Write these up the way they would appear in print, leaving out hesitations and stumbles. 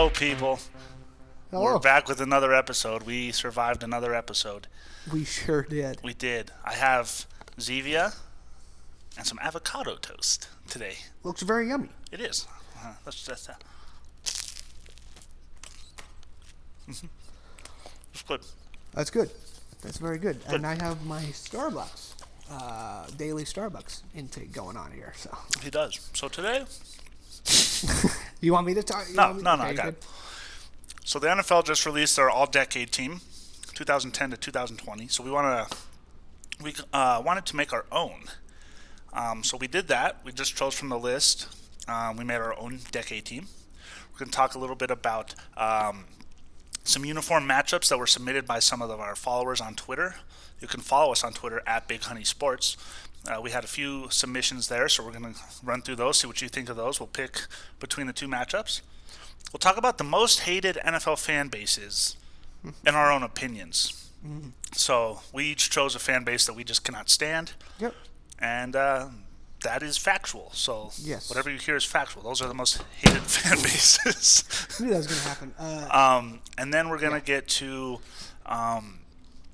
Hello, people. Hello. We're back with another episode. We survived another episode. We sure did. We did. I have Zevia and some avocado toast today. Looks very yummy. It is. Let's just. It's good. That's good. That's very good. And I have my Starbucks, daily Starbucks intake going on here. So He does. So today. you want me to talk? No, I got it. So the NFL just released their all-decade team, 2010 to 2020. So we wanted to make our own. So we did that. We just chose from the list. We made our own decade team. We're going to talk a little bit about some uniform matchups that were submitted by some of our followers on Twitter. You can follow us on Twitter at Big Honey Sports. We had a few submissions there, so we're going to run through those, see what you think of those. We'll pick between the two matchups. We'll talk about the most hated NFL fan bases in our own opinions. Mm-hmm. So we each chose a fan base that we just cannot stand. Yep. And that is factual. So yes. Whatever you hear is factual. Those are the most hated fan bases. I knew that was going to happen. And then we're going to get to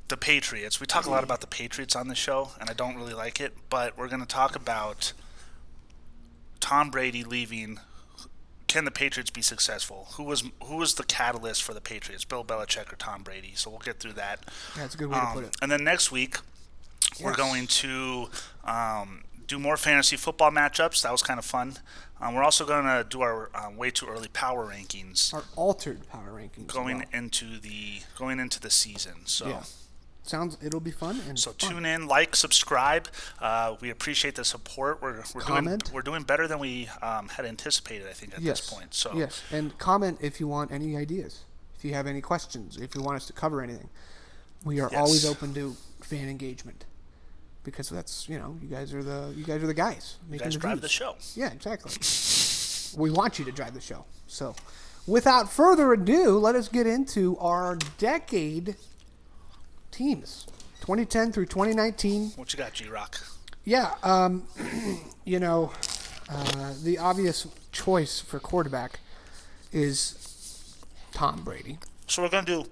the Patriots. We talk a lot about the Patriots on the show, and I don't really like it. But we're going to talk about Tom Brady leaving. Can the Patriots be successful? Who was the catalyst for the Patriots, Bill Belichick or Tom Brady? So we'll get through that. Yeah, that's a good way to put it. And then next week, we're going to do more fantasy football matchups. That was kind of fun. We're also going to do our way too early power rankings. Our altered power rankings. Going into the season. So. Yeah. It'll be fun. Tune in, like, subscribe. We appreciate the support. We're doing better than we had anticipated, I think, at this point. So yes, and comment if you want any ideas, if you have any questions, if you want us to cover anything. We are always open to fan engagement because that's you guys are the guys making you guys drive the show. Yeah, exactly. We want you to drive the show. So, without further ado, let us get into our decade teams, 2010 through 2019. What you got, G-Rock? Yeah, the obvious choice for quarterback is Tom Brady. So we're going to do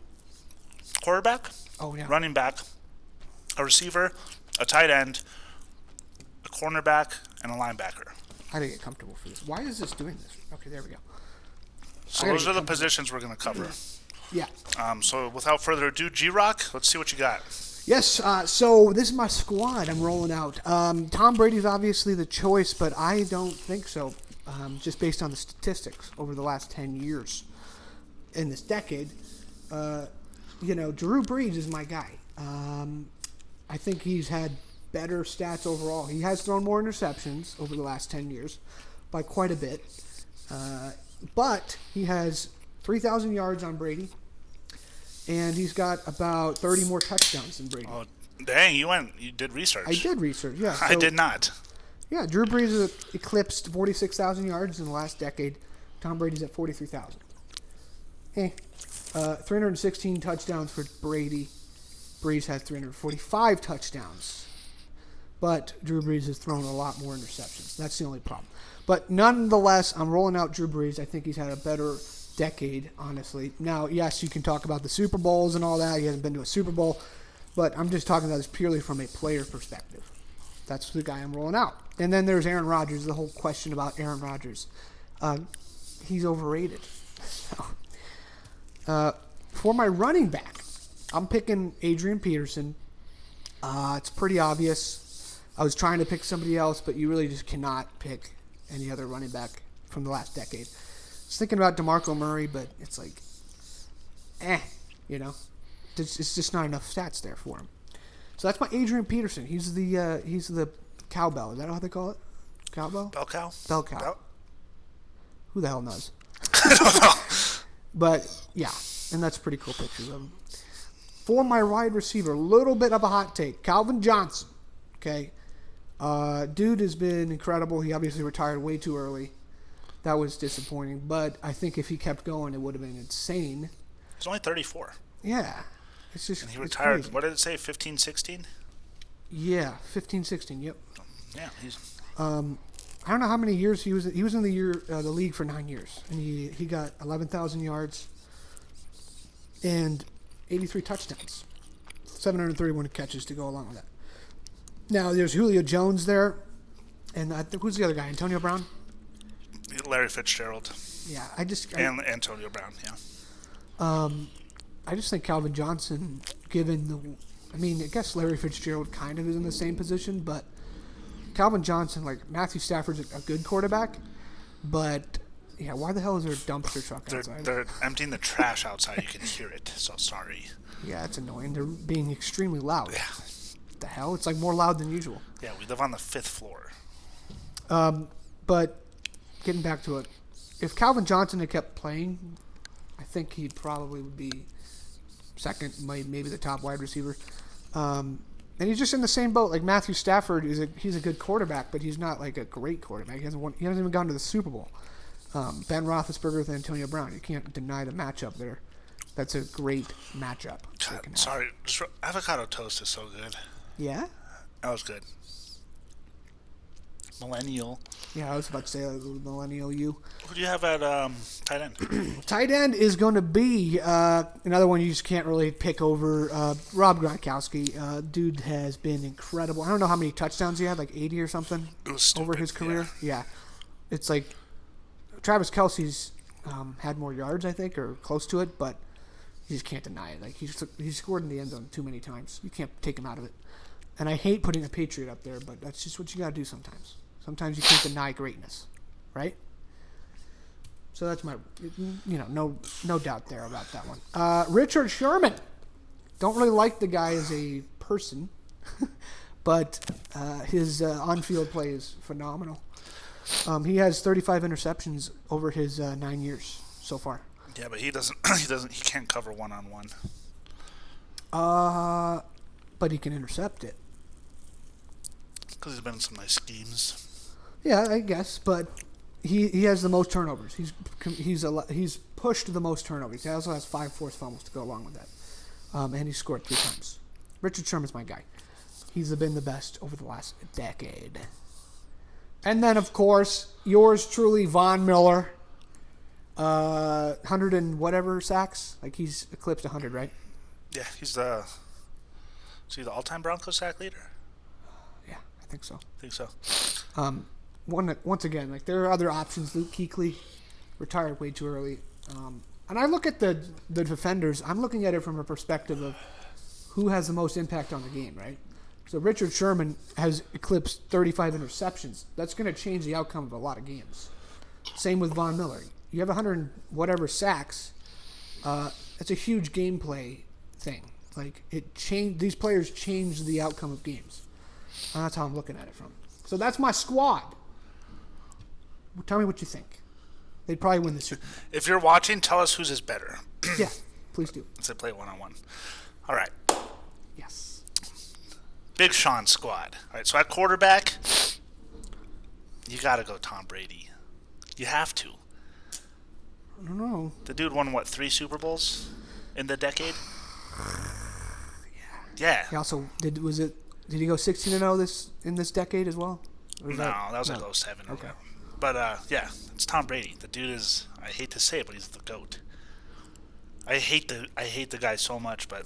quarterback, running back, a receiver, a tight end, a cornerback, and a linebacker. How do I get comfortable for this? Why is this doing this? Okay, there we go. So those are the positions we're going to cover. Yeah. So without further ado, G-Rock, let's see what you got. Yes, so this is my squad I'm rolling out. Tom Brady's obviously the choice, but I don't think so, just based on the statistics over the last 10 years in this decade. Drew Brees is my guy. I think he's had better stats overall. He has thrown more interceptions over the last 10 years by quite a bit, but he has 3,000 yards on Brady, and he's got about 30 more touchdowns than Brady. Oh, dang, you did research. I did research, yeah. I did not. Yeah, Drew Brees eclipsed 46,000 yards in the last decade. Tom Brady's at 43,000. 316 touchdowns for Brady. Brees has 345 touchdowns. But Drew Brees has thrown a lot more interceptions. That's the only problem. But nonetheless, I'm rolling out Drew Brees. I think he's had a better decade, honestly. Now, yes, you can talk about the Super Bowls and all that. He hasn't been to a Super Bowl. But I'm just talking about this purely from a player perspective. That's the guy I'm rolling out. And then there's Aaron Rodgers, the whole question about Aaron Rodgers. He's overrated. For my running back, I'm picking Adrian Peterson. It's pretty obvious. I was trying to pick somebody else, but you really just cannot pick any other running back from the last decade. I was thinking about DeMarco Murray, but it's like, it's just not enough stats there for him. So that's my Adrian Peterson. He's the cowbell. Is that how they call it? Cowbell? Bell cow? Bell cow. Who the hell knows? I don't know. But, yeah, and that's pretty cool pictures of him. For my wide receiver, a little bit of a hot take. Calvin Johnson, okay? Dude has been incredible. He obviously retired way too early. That was disappointing. But I think if he kept going, it would have been insane. He's only 34. Yeah. It's just, and he retired, crazy. What did it say, 15, 16? Yeah, 15, 16, yep. Yeah, he's... I don't know how many years he was. He was in the league for 9 years, and he got 11,000 yards and 83 touchdowns, 731 catches to go along with that. Now there's Julio Jones there, and I think who's the other guy? Antonio Brown. Larry Fitzgerald. Yeah, and Antonio Brown. Yeah. I just think Calvin Johnson, I guess Larry Fitzgerald kind of is in the same position, but Calvin Johnson, like Matthew Stafford's a good quarterback, but yeah, why the hell is there a dumpster truck outside? They're emptying the trash outside. You can hear it. So sorry. Yeah, it's annoying. They're being extremely loud. Yeah. What the hell? It's like more loud than usual. Yeah, we live on the 5th floor. But getting back to it, if Calvin Johnson had kept playing, I think he probably would be second, maybe the top wide receiver. And he's just in the same boat. Like Matthew Stafford he's a good quarterback, but he's not like a great quarterback. He hasn't even gone to the Super Bowl. Ben Roethlisberger with Antonio Brown. You can't deny the matchup there. That's a great matchup. Sorry, avocado toast is so good. Yeah? That was good. Millennial. Yeah, I was about to say millennial you. Who do you have at tight end? Tight end is going to be another one you just can't really pick over. Rob Gronkowski. Dude has been incredible. I don't know how many touchdowns he had, like 80 or something over his career. Yeah. It's like Travis Kelce's had more yards, I think, or close to it, but you just can't deny it. Like he's scored in the end zone too many times. You can't take him out of it. And I hate putting a Patriot up there, but that's just what you got to do sometimes. Sometimes you can't deny greatness, right? So that's my, no doubt there about that one. Richard Sherman. Don't really like the guy as a person, but his on-field play is phenomenal. He has 35 interceptions over his 9 years so far. Yeah, but he can't cover one-on-one. But he can intercept it. Because he's been in some nice schemes. Yeah, I guess, but he has the most turnovers. He's pushed the most turnovers. He also has 5 forced fumbles to go along with that, and he scored 3 times. Richard Sherman's my guy. He's been the best over the last decade. And then, of course, yours truly, Von Miller, 100 and whatever sacks. Like he's eclipsed 100, right? Yeah, is he the all-time Broncos sack leader? Yeah, I think so. Once again, like there are other options. Luke Kuechly retired way too early, and I look at the defenders. I'm looking at it from a perspective of who has the most impact on the game, right? So Richard Sherman has eclipsed 35 interceptions. That's going to change the outcome of a lot of games. Same with Von Miller. You have 100 and whatever sacks. That's a huge gameplay thing. Like these players change the outcome of games. And that's how I'm looking at it from. So that's my squad. Tell me what you think. They'd probably win the Super Bowl. If you're watching, tell us whose is better. Yeah, please do. Let's play one-on-one. All right. Yes. Big Sean squad. All right, so at quarterback, you got to go Tom Brady. You have to. I don't know. The dude won, 3 Super Bowls in the decade? Yeah. He also, did he go 16-0 in this decade as well? No, that was like 07 or okay. whatever. But, yeah, it's Tom Brady. The dude is, I hate to say it, but he's the GOAT. I hate the guy so much, but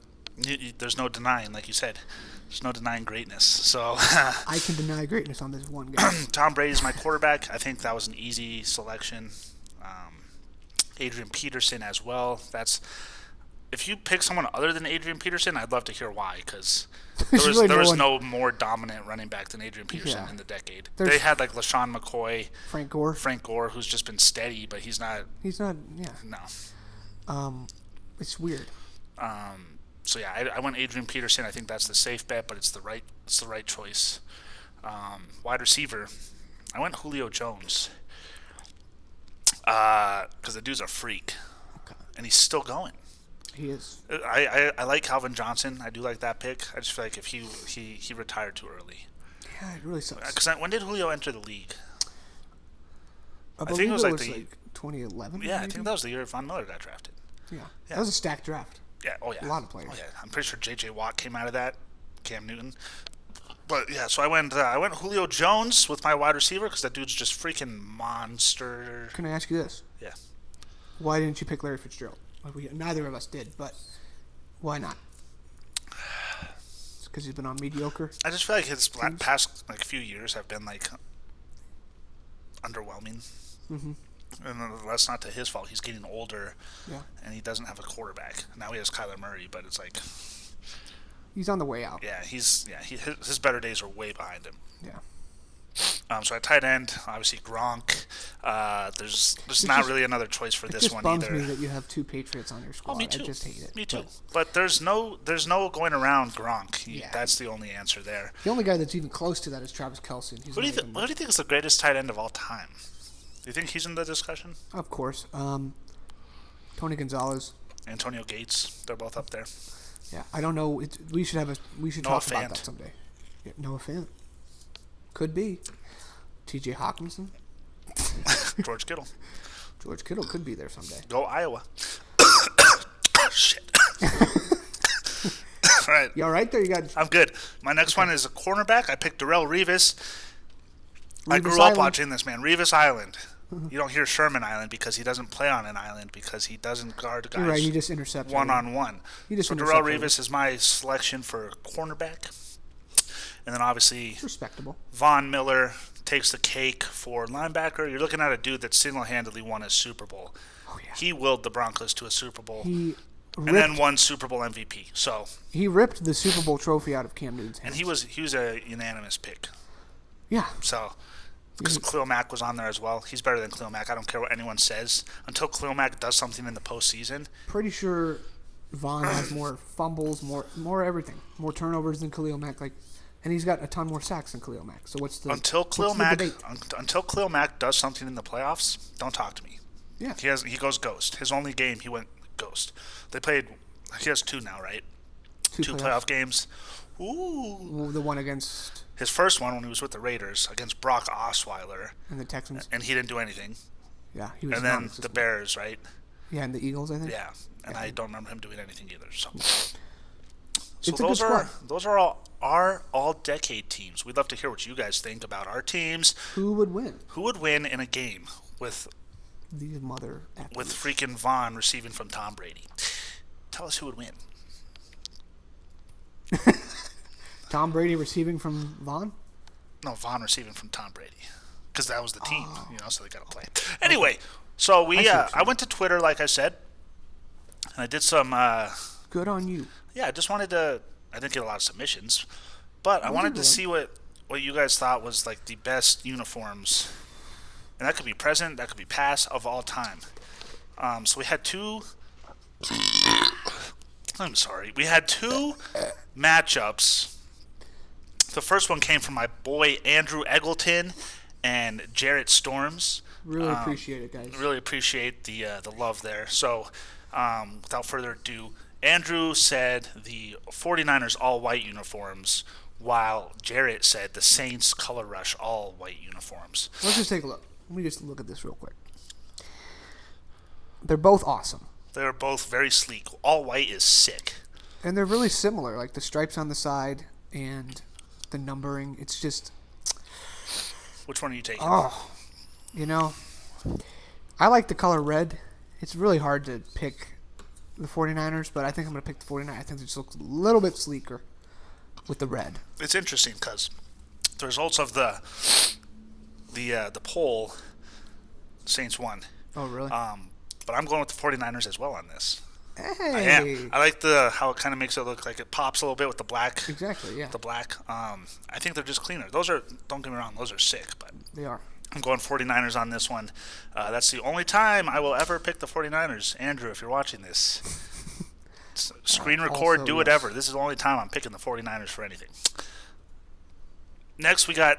there's no denying, like you said, there's no denying greatness. So I can deny greatness on this one guy. Tom Brady's my quarterback. I think that was an easy selection. Adrian Peterson as well. If you pick someone other than Adrian Peterson, I'd love to hear why, because there was no more dominant running back than Adrian Peterson in the decade. They had like LaShawn McCoy, Frank Gore, who's just been steady, but he's not. Yeah. No. It's weird. So yeah, I went Adrian Peterson. I think that's the safe bet, but it's the right choice. Wide receiver, I went Julio Jones. Because the dude's a freak, and he's still going. He is. I like Calvin Johnson. I do like that pick. I just feel like if he retired too early. Yeah, it really sucks. Because when did Julio enter the league? I think it was like 2011. Yeah, maybe? I think that was the year Von Miller got drafted. Yeah, that was a stacked draft. Yeah, oh yeah. A lot of players. Oh yeah, I'm pretty sure J.J. Watt came out of that. Cam Newton. But yeah, so I went Julio Jones with my wide receiver because that dude's just freaking monster. Can I ask you this? Yeah. Why didn't you pick Larry Fitzgerald? Neither of us did, but why not? It's because he's been on mediocre. I just feel like his past like few years have been like underwhelming. Mm-hmm. And that's not to his fault. He's getting older, Yeah. and he doesn't have a quarterback. Now he has Kyler Murray, but it's like he's on the way out. Yeah, his better days are way behind him. Yeah. So at tight end, obviously Gronk. There's not really another choice for this one either. It just bums me that you have 2 Patriots on your squad. Oh, me too. I just hate it. Me too. But there's no going around Gronk. Yeah. That's the only answer there. The only guy that's even close to that is Travis Kelce. And What do you think is the greatest tight end of all time? Do you think he's in the discussion? Of course. Tony Gonzalez. Antonio Gates. They're both up there. Yeah, I don't know. We should talk about that someday. Yeah, Noah Fant. Could be. T.J. Hawkinson. George Kittle. George Kittle could be there someday. Go Iowa. Shit. All right. You all right there? I'm good. My next one is a cornerback. I picked Darrell Revis. I grew up watching this, man. Revis Island. You don't hear Sherman Island because he doesn't play on an island because he doesn't guard guys. You're right. He just intercepts one-on-one. So Darrell Revis is my selection for cornerback. And then obviously respectable. Von Miller takes the cake for linebacker. You're looking at a dude that single-handedly won a Super Bowl. Oh, yeah. He willed the Broncos to a Super Bowl and then won Super Bowl MVP. So he ripped the Super Bowl trophy out of Cam Newton's hands. And he was a unanimous pick. Yeah. So because Khalil Mack was on there as well. He's better than Khalil Mack. I don't care what anyone says. Until Khalil Mack does something in the postseason. Pretty sure Von has more fumbles, more everything, more turnovers than Khalil Mack. And he's got a ton more sacks than Khalil Mack. So until Khalil Mack does something in the playoffs, don't talk to me. Yeah. He goes ghost. His only game he went ghost. He has 2 now, right? 2 playoff games. Ooh. The one against his first one when he was with the Raiders against Brock Osweiler and the Texans. And he didn't do anything. Yeah, he was. And then the Bears, right? Yeah, and the Eagles, I think. Yeah. And I don't remember him doing anything either. So it's those are all our all-decade teams. We'd love to hear what you guys think about our teams. Who would win? Who would win in a game with these mother athletes. With freaking Vaughn receiving from Tom Brady? Tell us who would win. Tom Brady receiving from Vaughn? No, Vaughn receiving from Tom Brady, because that was the team, so they got to play. Anyway, so I went to Twitter, like I said, and I did some. Good on you. Yeah, I just wanted to. I didn't get a lot of submissions, but I wanted to see what you guys thought was like the best uniforms, and that could be present, that could be past, of all time. So we had 2. I'm sorry. We had 2 matchups. The first one came from my boy Andrew Eggleton and Jarrett Storms. Really appreciate it, guys. Really appreciate the love there. So, without further ado, Andrew said the 49ers all-white uniforms, while Jarrett said the Saints Color Rush all-white uniforms. Let's just take a look. Let me just look at this real quick. They're both awesome. They're both very sleek. All-white is sick. And they're really similar, like the stripes on the side and the numbering. It's just... Which one are you taking? Oh, I like the color red. It's really hard to pick the 49ers, but I think I'm going to pick the 49ers. I think it just looks a little bit sleeker with the red. It's interesting because the results of the poll, Saints won. Oh, really? But I'm going with the 49ers as well on this. Hey. I like how it kind of makes it look like it pops a little bit with the black. Exactly, yeah. The black. I think they're just cleaner. Those are, don't get me wrong, those are sick, but they are. I'm going 49ers on this one. That's the only time I will ever pick the 49ers. Andrew, if you're watching this, screen record, do whatever. Yes. This is the only time I'm picking the 49ers for anything. Next we got,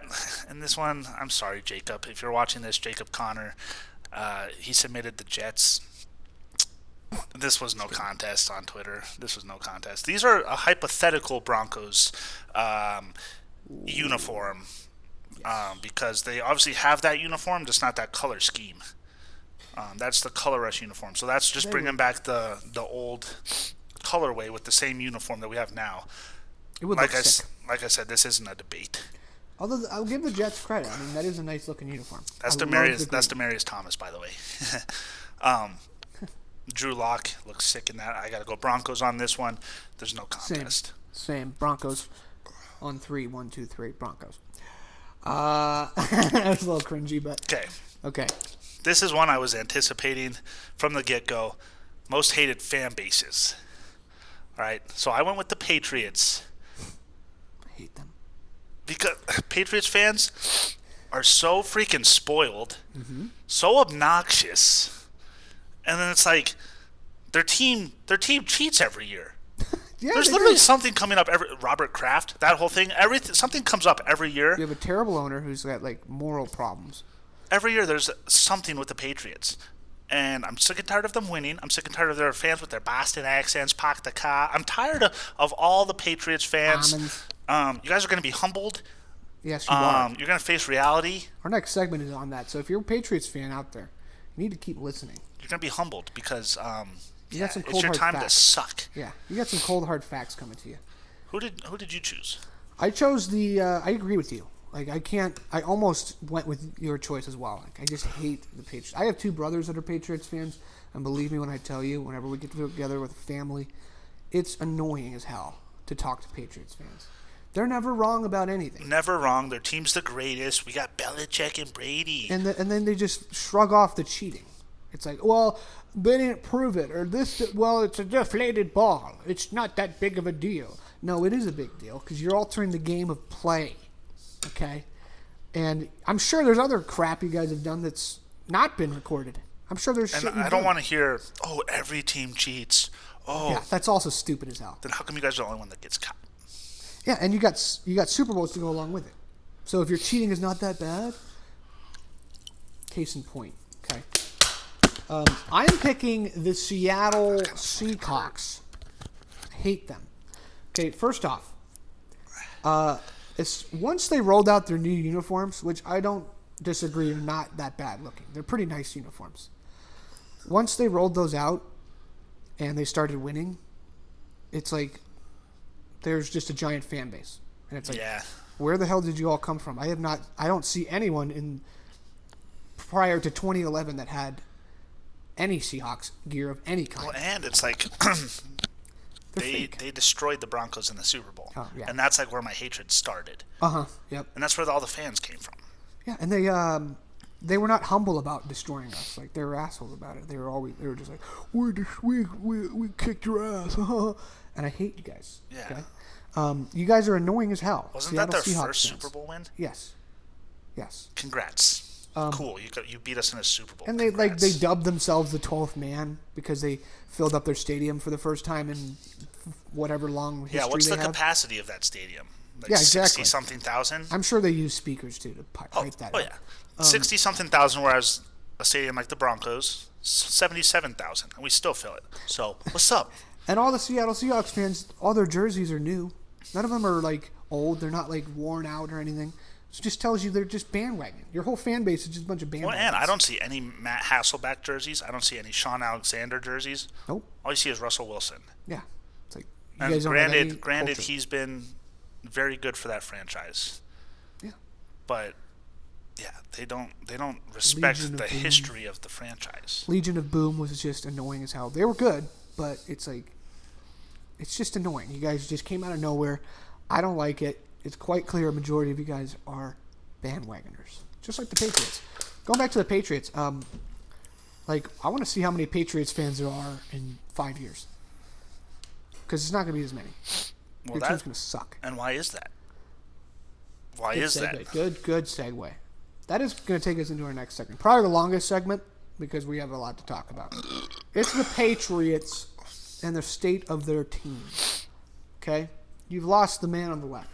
and this one, I'm sorry, Jacob. If you're watching this, Jacob Connor, he submitted the Jets. This was no contest on Twitter. This was no contest. These are a hypothetical Broncos uniform. Because they obviously have that uniform, just not that color scheme. That's the Color Rush uniform. So that's just bringing back the old colorway with the same uniform that we have now. It would look sick. Like I said, this isn't a debate. Although I'll give the Jets credit. I mean, that is a nice looking uniform. That's Demarius Thomas, by the way. Drew Lock looks sick in that. I got to go Broncos on this one. There's no contest. Same. Broncos on 3. 1, 2, 3. Broncos. That was a little cringy, but okay. This is one I was anticipating from the get-go. Most hated fan bases. All right, so I went with the Patriots. I hate them. Because Patriots fans are so freaking spoiled, so obnoxious, and then it's like their team cheats every year. Yeah, there's literally something coming up every Robert Kraft, that whole thing. Something comes up every year. You have a terrible owner who's got like moral problems. Every year there's something with the Patriots. And I'm sick and tired of them winning. I'm sick and tired of their fans with their Boston accents, park the car. I'm tired of all the Patriots fans. You guys are going to be humbled. Yes, you are. You're going to face reality. Our next segment is on that. So if you're a Patriots fan out there, you need to keep listening. You're going to be humbled because you got some cold, it's your hard time facts. to suck. Yeah, you got some cold hard facts coming to you. Who did you choose? I chose the. I agree with you. Like I almost went with your choice as well. Like I just hate the Patriots. I have 2 brothers that are Patriots fans, and believe me when I tell you, whenever we get together with a family, it's annoying as hell to talk to Patriots fans. They're never wrong about anything. Never wrong. Their team's the greatest. We got Belichick and Brady. And then they just shrug off the cheating. It's like, well, they didn't prove it, or this. Well, it's a deflated ball. It's not that big of a deal. No, it is a big deal because you're altering the game of play. Okay, and I'm sure there's other crap you guys have done that's not been recorded. I'm sure there's shit. And I don't want to hear, oh, every team cheats. Oh, yeah, that's also stupid as hell. Then how come you guys are the only one that gets caught? Yeah, and you got Super Bowls to go along with it. So if your cheating is not that bad, case in point. Okay, I'm picking the Seattle Seahawks. I hate them. Okay, first off, once they rolled out their new uniforms, which I don't disagree are not that bad looking. They're pretty nice uniforms. Once they rolled those out and they started winning, it's like there's just a giant fan base. And it's like, where the hell did you all come from? I don't see anyone prior to 2011 that had any Seahawks gear of any kind. Well, and it's like They destroyed the Broncos in the Super Bowl. Oh, yeah. And that's like where my hatred started. Yep. And that's where all the fans came from. Yeah, and they were not humble about destroying us. Like they were assholes about it. They were just like, we kicked your ass. And I hate you guys. Yeah. Okay? You guys are annoying as hell. Wasn't Seattle that their Seahawks first fans. Super Bowl win? Yes. Congrats. Cool. You beat us in a Super Bowl. And Congrats. they dubbed themselves the 12th man because they filled up their stadium for the first time in whatever long history. Yeah, what's the have. capacity of that stadium? Like yeah, exactly. 60-something thousand? I'm sure they use speakers too to pipe that up. Yeah. 60-something thousand, whereas a stadium like the Broncos, 77,000, and we still fill it. So, what's up? And all the Seattle Seahawks fans, all their jerseys are new. None of them are like old. They're not like worn out or anything. It just tells you they're just bandwagon. Your whole fan base is just a bunch of bandwagons. Well, and I don't see any Matt Hasselbeck jerseys. I don't see any Sean Alexander jerseys. Nope. All you see is Russell Wilson. Yeah. It's like you And guys don't have any granted, culture. he's been very good for that franchise. Yeah. But yeah, they don't respect Legion of the Boom. history of the franchise. Legion of Boom was just annoying as hell. They were good, but it's like it's just annoying. You guys just came out of nowhere. I don't like it. It's quite clear a majority of you guys are bandwagoners, just like the Patriots. Going back to the Patriots, I want to see how many Patriots fans there are in 5 years, because it's not going to be as many. Well, Your team's going to suck. And why is that? Why Good is segue. that? Good segue. That is going to take us into our next segment. Probably the longest segment because we have a lot to talk about. It's the Patriots and the state of their team. Okay? You've lost the man on the left.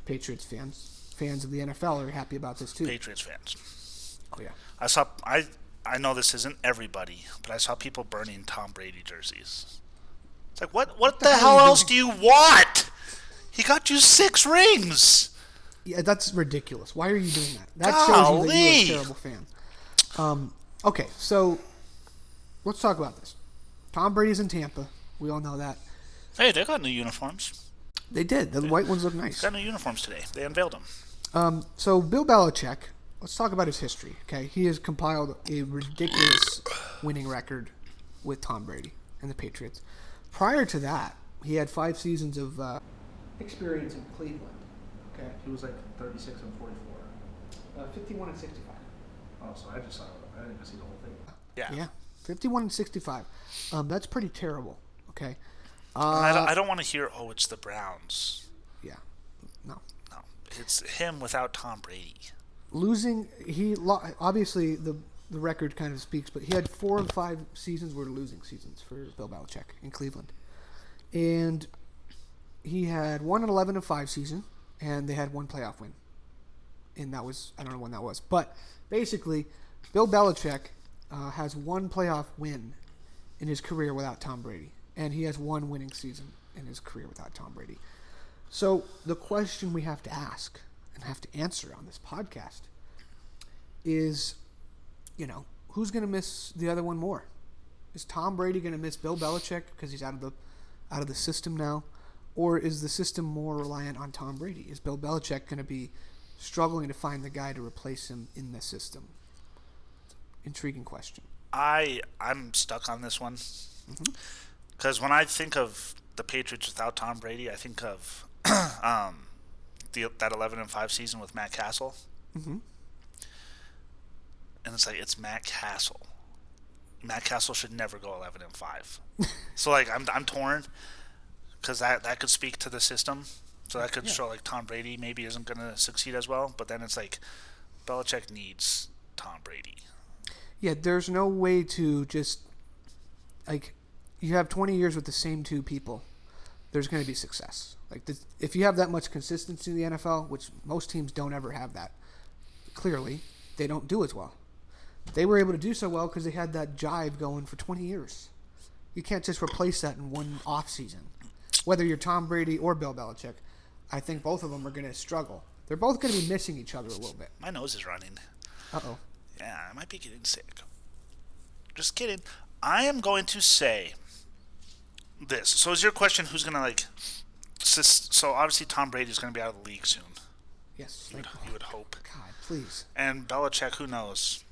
Patriots fans of the NFL are happy about this too. Patriots fans. Oh yeah. I know this isn't everybody, but I saw people burning Tom Brady jerseys. It's like, what the hell else do you want? He got you 6 rings. Yeah, that's ridiculous. Why are you doing that? That shows you that you're a terrible fan. Okay, so let's talk about this. Tom Brady's in Tampa. We all know that. Hey, they got new uniforms. They did. The white ones look nice. Got new uniforms today. They unveiled them. So Bill Belichick, let's talk about his history. Okay, he has compiled a ridiculous winning record with Tom Brady and the Patriots. Prior to that, he had 5 seasons of experience in Cleveland. Okay, He was like 36 and 44. 51 and 65. Oh, so I didn't see the whole thing. Yeah, 51 and 65. That's pretty terrible. Okay. I don't want to hear, oh, it's the Browns. Yeah. No. No, it's him without Tom Brady. Losing, obviously the record kind of speaks, but he had 4 of 5 seasons were losing seasons for Bill Belichick in Cleveland, and he had 1-11-5 season, and they had 1 playoff win, and that was, I don't know when that was, but basically, Bill Belichick has 1 playoff win in his career without Tom Brady, and he has 1 winning season in his career without Tom Brady. So the question we have to ask and have to answer on this podcast is, who's going to miss the other one more? Is Tom Brady going to miss Bill Belichick because he's out of the system now, or is the system more reliant on Tom Brady? Is Bill Belichick going to be struggling to find the guy to replace him in the system? Intriguing question. I'm stuck on this one because when I think of the Patriots without Tom Brady, I think of that 11-5 season with Matt Castle. Mm-hmm. And it's like, it's Matt Castle. Matt Castle should never go 11-5. So like I'm torn because that could speak to the system. So that could show like Tom Brady maybe isn't going to succeed as well. But then it's like Belichick needs Tom Brady. Yeah, there's no way to just, like, you have 20 years with the same 2 people, there's going to be success. Like, if you have that much consistency in the NFL, which most teams don't ever have that, clearly, they don't do as well. They were able to do so well because they had that jive going for 20 years. You can't just replace that in one off season. Whether you're Tom Brady or Bill Belichick, I think both of them are going to struggle. They're both going to be missing each other a little bit. My nose is running. Uh-oh. Yeah, I might be getting sick. Just kidding. I am going to say this. So is your question who's going to, so obviously Tom Brady's going to be out of the league soon. Yes. You would hope. God, please. And Belichick, who knows?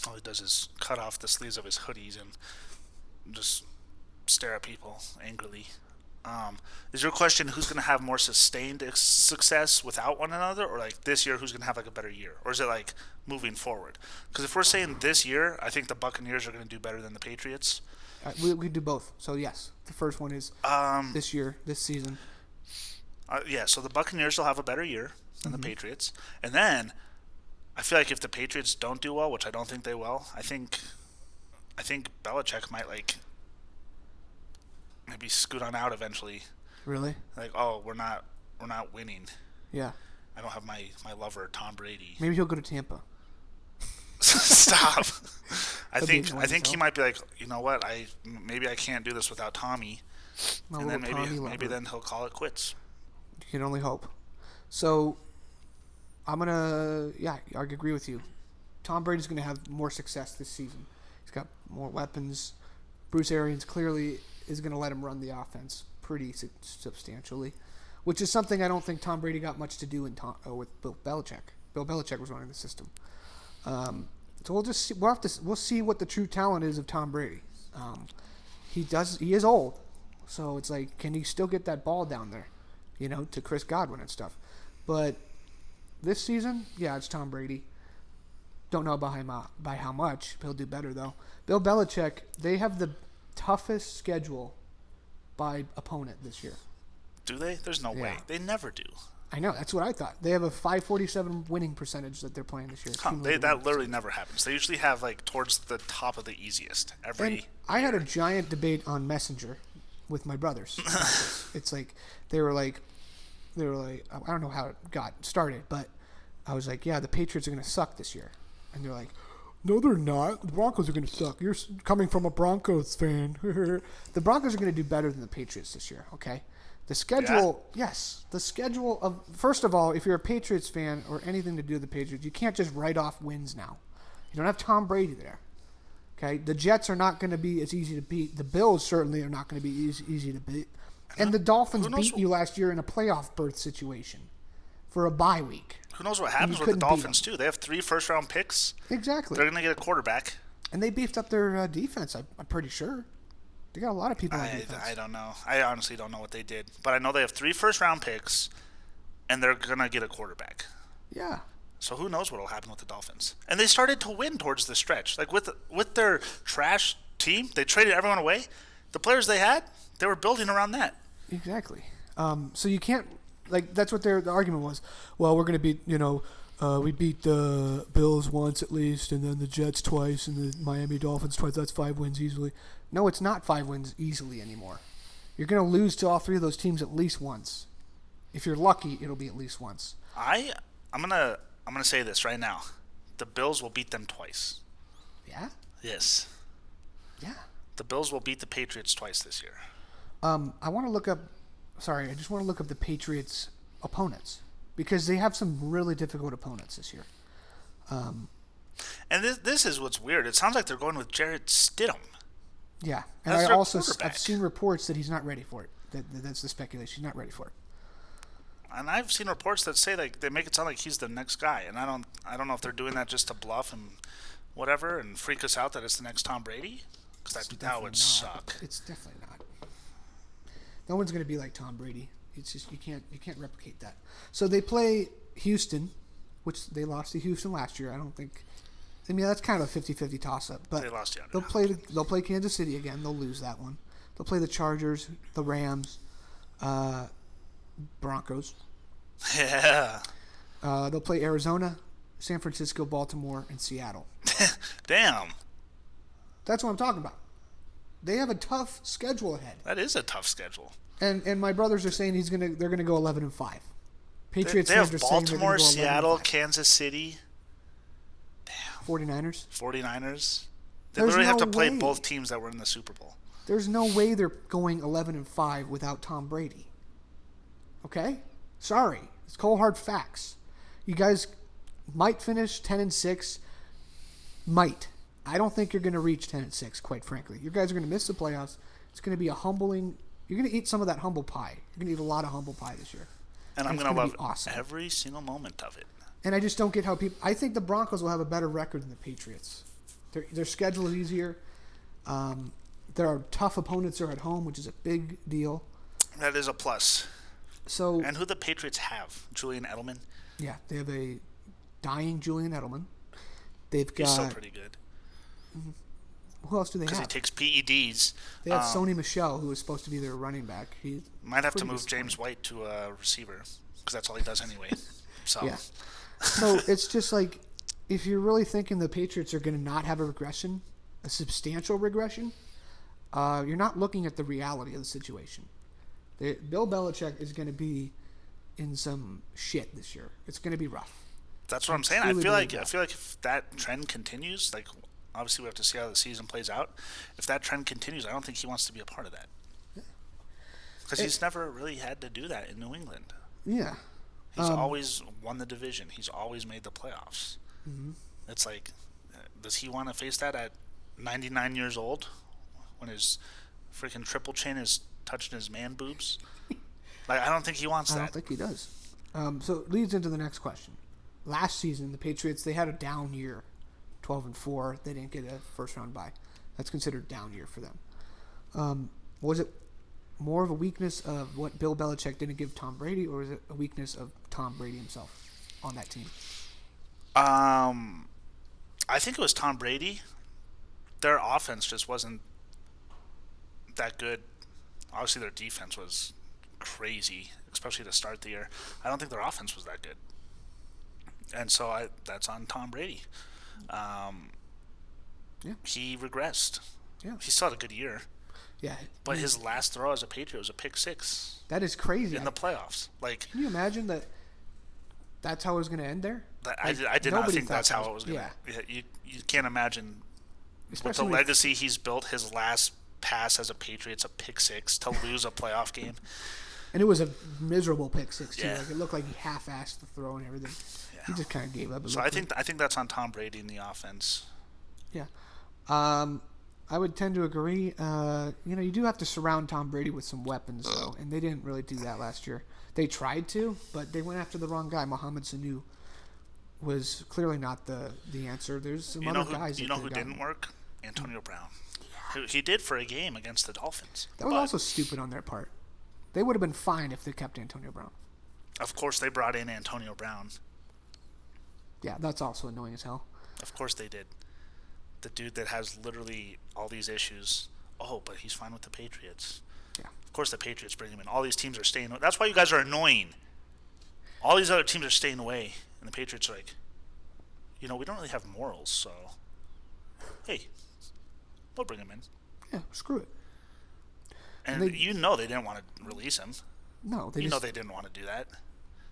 All he does is cut off the sleeves of his hoodies and just stare at people angrily. Is your question who's going to have more sustained success without one another, or like this year who's going to have like a better year, or is it like moving forward? Because if we're saying this year, I think the Buccaneers are going to do better than the Patriots. We could do both. So yes, the first one is this year, this season. So the Buccaneers will have a better year than the Patriots, and then I feel like if the Patriots don't do well, which I don't think they will, I think Belichick might maybe scoot on out eventually. Really? Like, oh, we're not winning. Yeah. I don't have my lover Tom Brady. Maybe he'll go to Tampa. Stop. I think himself. he might be like, you know what? Maybe I can't do this without Tommy. My And then little maybe then he'll call it quits. You can only hope. So I agree with you. Tom Brady's going to have more success this season. He's got more weapons. Bruce Arians clearly is going to let him run the offense pretty substantially, which is something I don't think Tom Brady got much to do with Bill Belichick. Bill Belichick was running the system. So we'll see what the true talent is of Tom Brady. He is old, so it's like, can he still get that ball down there, to Chris Godwin and stuff? But this season, yeah, it's Tom Brady. Don't know by how much. He'll do better though. Bill Belichick, they have the toughest schedule by opponent this year. Do they? There's no way. They never do. I know. That's what I thought. They have a 547 winning percentage that they're playing this year. That literally never happens. They usually have towards the top of the easiest every year. I had a giant debate on Messenger with my brothers. It's like they were like I don't know how it got started, but I was like, yeah, the Patriots are going to suck this year. And they're like, no, they're not. The Broncos are going to suck. You're coming from a Broncos fan. The Broncos are going to do better than the Patriots this year, okay? The schedule, yes. The schedule of, first of all, if you're a Patriots fan or anything to do with the Patriots, you can't just write off wins now. You don't have Tom Brady there, okay? The Jets are not going to be as easy to beat. The Bills certainly are not going to be easy to beat. And the Dolphins beat you last year in a playoff berth situation for a bye week. Who knows what happens with the Dolphins, too? They have 3 first-round picks. Exactly. They're going to get a quarterback. And they beefed up their defense, I'm pretty sure. They got a lot of people on defense. I don't know. I honestly don't know what they did. But I know they have 3 first-round picks, and they're going to get a quarterback. Yeah. So who knows what will happen with the Dolphins? And they started to win towards the stretch. Like with their trash team, they traded everyone away. The players they had, they were building around that. Exactly. So you can't, like, that's what the argument was. Well, we're going to beat, we beat the Bills once at least, and then the Jets twice, and the Miami Dolphins twice. That's 5 wins easily. No, it's not 5 wins easily anymore. You're going to lose to all 3 of those teams at least once. If you're lucky, it'll be at least once. I'm gonna say this right now. The Bills will beat them twice. Yeah? Yes. Yeah. The Bills will beat the Patriots twice this year. I just want to look up the Patriots' opponents because they have some really difficult opponents this year. And this is what's weird. It sounds like they're going with Jarrett Stidham. Yeah, and I've seen reports that he's not ready for it. That's the speculation. He's not ready for it. And I've seen reports that say like they make it sound like he's the next guy, and I don't know if they're doing that just to bluff and whatever and freak us out that it's the next Tom Brady, because that would suck. It's definitely not. No one's going to be like Tom Brady. It's just you can't replicate that. So they play Houston, which they lost to Houston last year. I mean that's kind of a 50-50 toss-up, but they lost. They'll play Kansas City again. They'll lose that one. They'll play the Chargers, the Rams, Broncos. Yeah. They'll play Arizona, San Francisco, Baltimore, and Seattle. Damn. That's what I'm talking about. They have a tough schedule ahead. That is a tough schedule. And my brothers are saying they're gonna go 11-5. Patriots they fans have are saying they're Baltimore, gonna go Seattle, 11-5. Kansas City. Damn. 49ers. They literally have to play both teams that were in the Super Bowl. There's no way they're going 11-5 without Tom Brady. Okay? Sorry. It's cold hard facts. You guys might finish 10-6. Might. I don't think you're going to reach 10-6, quite frankly. You guys are going to miss the playoffs. It's going to be a humbling. You're going to eat some of that humble pie. You're going to eat a lot of humble pie this year. And I'm going to love every single moment of it. And I just don't get how people. I think the Broncos will have a better record than the Patriots. Their schedule is easier. There are tough opponents are at home, which is a big deal. That is a plus. So. And who the Patriots have? Julian Edelman? Yeah, they have a dying Julian Edelman. They've got. He's still pretty good. Who else do they have? Because he takes PEDs. They have Sony Michel, who is supposed to be their running back. He might have to move James White to a receiver because that's all he does anyway. So. Yeah. So it's just like, if you're really thinking the Patriots are going to not have a regression, a substantial regression, you're not looking at the reality of the situation. Bill Belichick is going to be in some shit this year. It's going to be rough. That's what I'm saying. I feel like if that trend continues, like obviously we have to see how the season plays out. If that trend continues, I don't think he wants to be a part of that. Because he's never really had to do that in New England. Yeah. He's always won the division. He's always made the playoffs. Mm-hmm. It's like, does he want to face that at 99 years old when his freaking triple chin is touching his man boobs? Like, I don't think he wants that. I don't think he does. So it leads into the next question. Last season, the Patriots, they had a down year, 12-4. They didn't get a first-round bye. That's considered a down year for them. Was it more of a weakness of what Bill Belichick didn't give Tom Brady, or is it a weakness of Tom Brady himself on that team? I think it was Tom Brady. Their offense just wasn't that good. Obviously, their defense was crazy, especially to start the year. I don't think their offense was that good. And so that's on Tom Brady. Yeah. He regressed. Yeah. He still had a good year. Yeah. But his last throw as a Patriot was a pick six. That is crazy. In the playoffs. Like, can you imagine that that's how it was going to end there? I did not think that's how it was going to end. You can't imagine with the legacy he's built, his last pass as a Patriot's a pick six to lose a playoff game. And it was a miserable pick six, too. Yeah. Like, it looked like he half-assed the throw and everything. Yeah. He just kind of gave up. So I think that's on Tom Brady in the offense. Yeah. I would tend to agree. You do have to surround Tom Brady with some weapons, though, and they didn't really do that last year. They tried to, but they went after the wrong guy. Mohamed Sanu was clearly not the answer. There's some other guys. You know who didn't work? Antonio Brown. He did for a game against the Dolphins. That was also stupid on their part. They would have been fine if they kept Antonio Brown. Of course, they brought in Antonio Brown. Yeah, that's also annoying as hell. Of course they did. The dude that has literally all these issues. Oh, but he's fine with the Patriots. Yeah. Of course the Patriots bring him in. All these teams are staying away. That's why you guys are annoying. All these other teams are staying away. And the Patriots are like, we don't really have morals, so hey, we'll bring him in. Yeah, screw it. And they didn't want to release him. No, they didn't want to do that.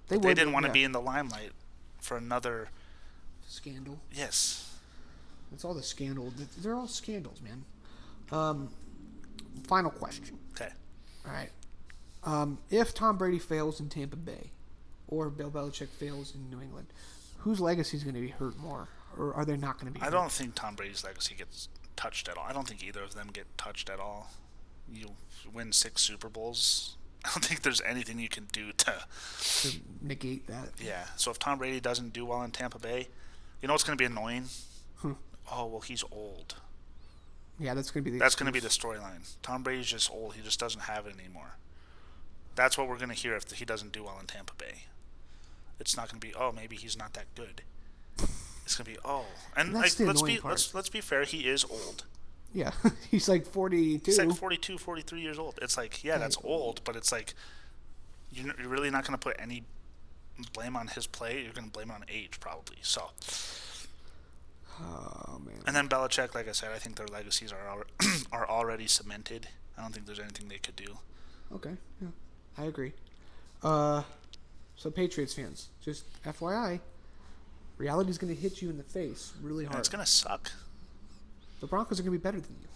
They didn't want to be in the limelight for another scandal. Yes. It's all the scandal. They're all scandals, man. Final question. Okay. All right. If Tom Brady fails in Tampa Bay, or Bill Belichick fails in New England, whose legacy is going to be hurt more, or are they not going to be hurt? I don't think Tom Brady's legacy gets touched at all. I don't think either of them get touched at all. You win 6 Super Bowls. I don't think there's anything you can do to negate that. Yeah. So if Tom Brady doesn't do well in Tampa Bay, you know what's going to be annoying? Oh, well, he's old. Yeah, that's going to be the storyline. Tom Brady's just old. He just doesn't have it anymore. That's what we're going to hear if he doesn't do well in Tampa Bay. It's not going to be, oh, maybe he's not that good. It's going to be, oh. And let's be fair, he is old. Yeah, he's like 42. He's like 42, 43 years old. It's like, yeah, that's old, but it's like you're really not going to put any blame on his play. You're going to blame it on age, probably. So. Oh, man. And then Belichick, like I said, I think their legacies are already cemented. I don't think there's anything they could do. Okay, yeah, I agree. So Patriots fans, just FYI, reality's going to hit you in the face really hard. And it's going to suck. The Broncos are going to be better than you.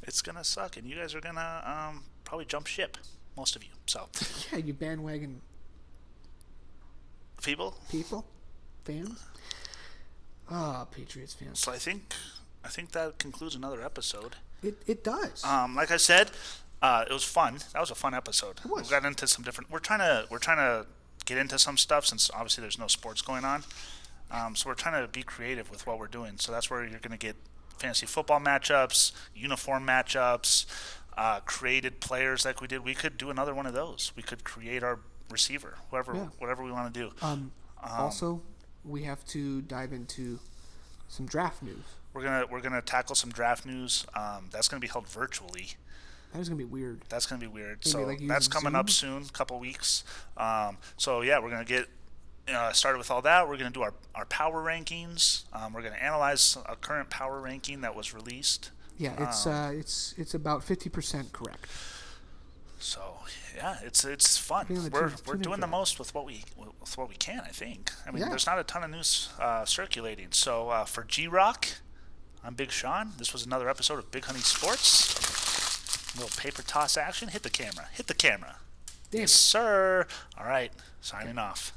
It's going to suck, and you guys are going to probably jump ship, most of you. So. Yeah, you bandwagon people, fans. Patriots fans. So I think that concludes another episode. It does. Like I said, it was fun. That was a fun episode. It was. We got into some different. We're trying to get into some stuff since obviously there's no sports going on. So we're trying to be creative with what we're doing. So that's where you're going to get fantasy football matchups, uniform matchups, created players like we did. We could do another one of those. We could create our receiver, whatever we want to do. Also, we have to dive into some draft news. We're gonna tackle some draft news. That's gonna be held virtually. That is gonna be weird. So that's coming up soon, couple weeks. So yeah, we're gonna get started with all that. We're gonna do our power rankings. We're gonna analyze a current power ranking that was released. Yeah, it's about 50% correct. So yeah, it's fun. We're doing the most with what we can. I think. I mean, there's not a ton of news circulating. So for G-Rock, I'm Big Sean. This was another episode of Big Honey Sports. A little paper toss action. Hit the camera. Damn. Yes, sir. All right, signing off.